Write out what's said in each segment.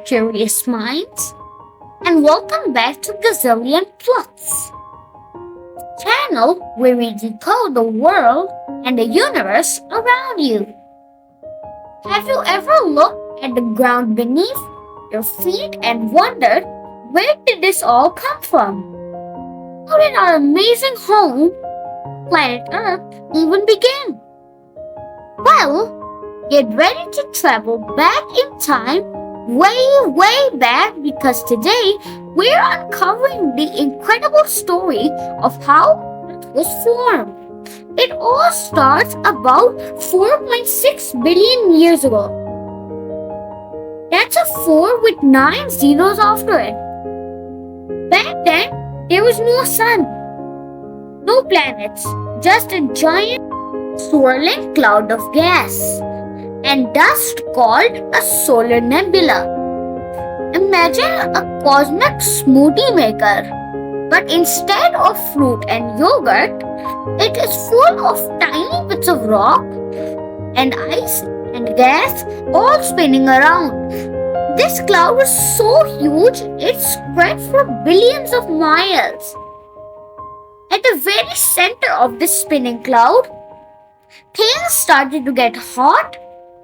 curious minds, and welcome back to Gazillion Plots, channel where we decode the world and the universe around you. Have you ever looked at the ground beneath your feet and wondered where did this all come from? How did our amazing home, planet Earth, even begin? Well, get ready to travel back in time, way back, because today we're uncovering the incredible story of how Earth was formed. It all starts about 4.6 billion years ago. That's a 4 with 9 zeros after it. Back then, there was no sun, no planets, just a giant swirling cloud of gas and dust called a solar nebula. Imagine a cosmic smoothie maker, but instead of fruit and yogurt, it is full of tiny bits of rock and ice and gas all spinning around. This cloud was so huge it spread for billions of miles. At the very center of this spinning cloud, things started to get hot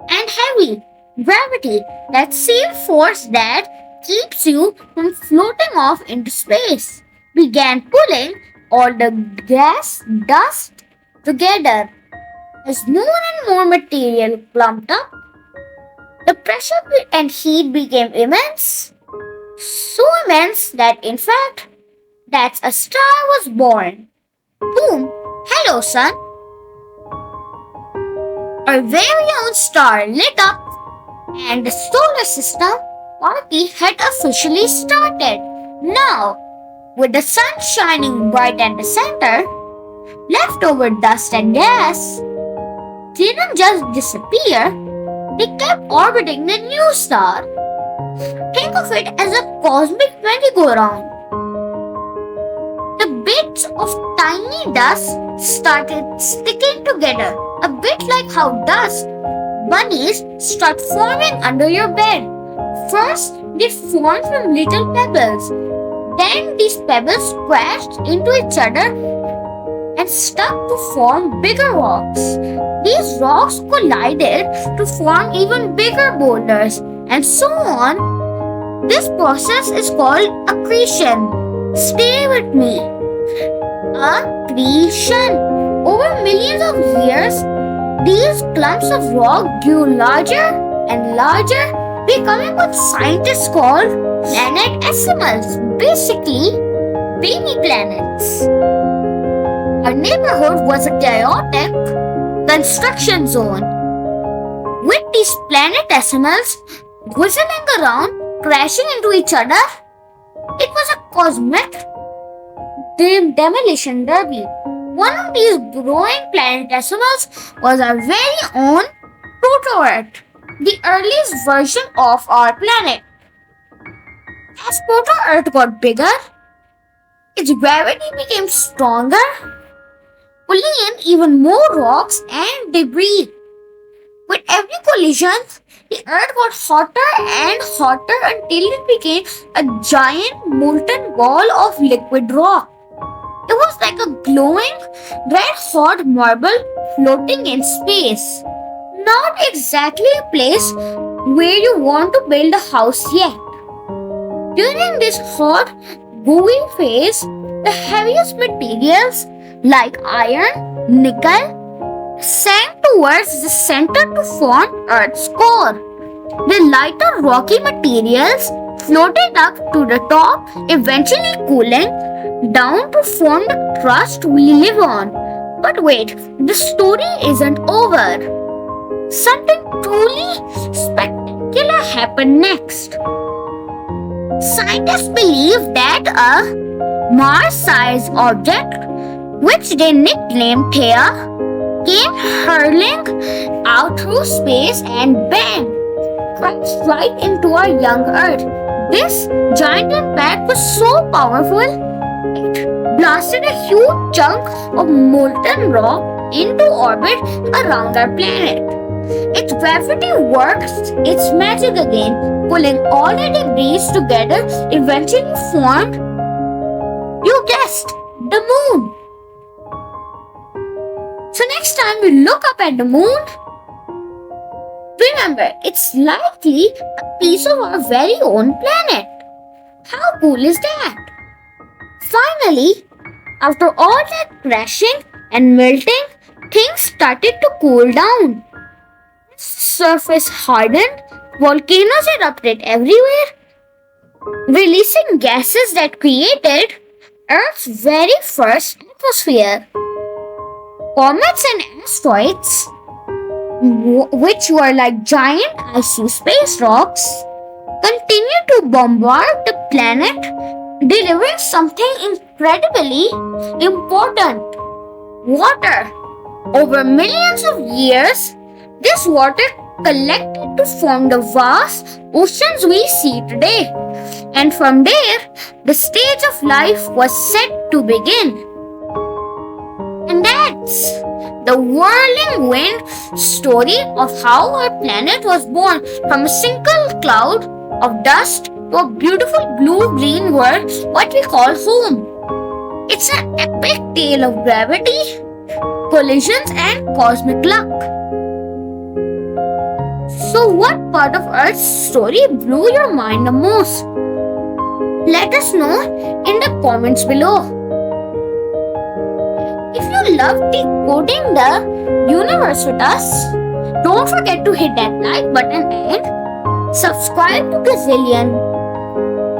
and heavy. Gravity, that same force that keeps you from floating off into space, began pulling all the gas, dust together. As more and more material clumped up, the pressure and heat became immense. So immense that in fact, that's a star was born. Boom! Hello, sun! Our very own star lit up, and the solar system party had officially started. Now, with the sun shining bright at the center, leftover dust and gas didn't just disappear, they kept orbiting the new star. Think of it as a cosmic merry-go-round. The bits of tiny dust started sticking together, a bit like how dust bunnies start forming under your bed. First, they formed from little pebbles. Then these pebbles crashed into each other and stuck to form bigger rocks. These rocks collided to form even bigger boulders, and so on. This process is called accretion. Stay with me. Accretion. Over millions of years, these clumps of rock grew larger and larger, becoming what scientists call planetesimals, basically baby planets. Our neighborhood was a chaotic construction zone, with these planetesimals whizzing around, crashing into each other. It was a cosmic demolition derby. One of these growing planetesimals was our very own Proto-Earth, the earliest version of our planet. As Proto-Earth got bigger, its gravity became stronger, pulling in even more rocks and debris. With every collision, the Earth got hotter and hotter until it became a giant molten ball of liquid rock. It was like a glowing, red-hot marble floating in space. Not exactly a place where you want to build a house yet. During this hot, gooey phase, the heaviest materials like iron, nickel, sank towards the center to form Earth's core. The lighter rocky materials floated up to the top, eventually cooling down to form the crust we live on. But wait, the story isn't over. Something truly spectacular happened next. Scientists believe that a Mars-sized object, which they nicknamed Theia, came hurling out through space and bang, crashed right into our young Earth. This giant impact was so powerful, it blasted a huge chunk of molten rock into orbit around our planet. Its gravity worked its magic again, pulling all the debris together, eventually formed, you guessed, the moon. So next time you look up at the moon, remember it's likely a piece of our very own planet. How cool is that? Finally, after all that crashing and melting, things started to cool down. Surface hardened, volcanoes erupted everywhere, releasing gases that created Earth's very first atmosphere. Comets and asteroids, which were like giant icy space rocks, continued to bombard the planet, delivering something incredibly important: water. Over millions of years, this water collected to form the vast oceans we see today. And from there, the stage of life was set to begin. And that's the whirling wind story of how our planet was born from a single cloud of dust to a beautiful blue-green world, what we call home. It's an epic tale of gravity, collisions, and cosmic luck. So, what part of Earth's story blew your mind the most? Let us know in the comments below. If you love decoding the universe with us, don't forget to hit that like button and subscribe to Gazillion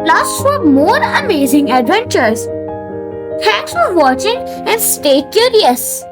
Plus for more amazing adventures. Thanks for watching and stay curious.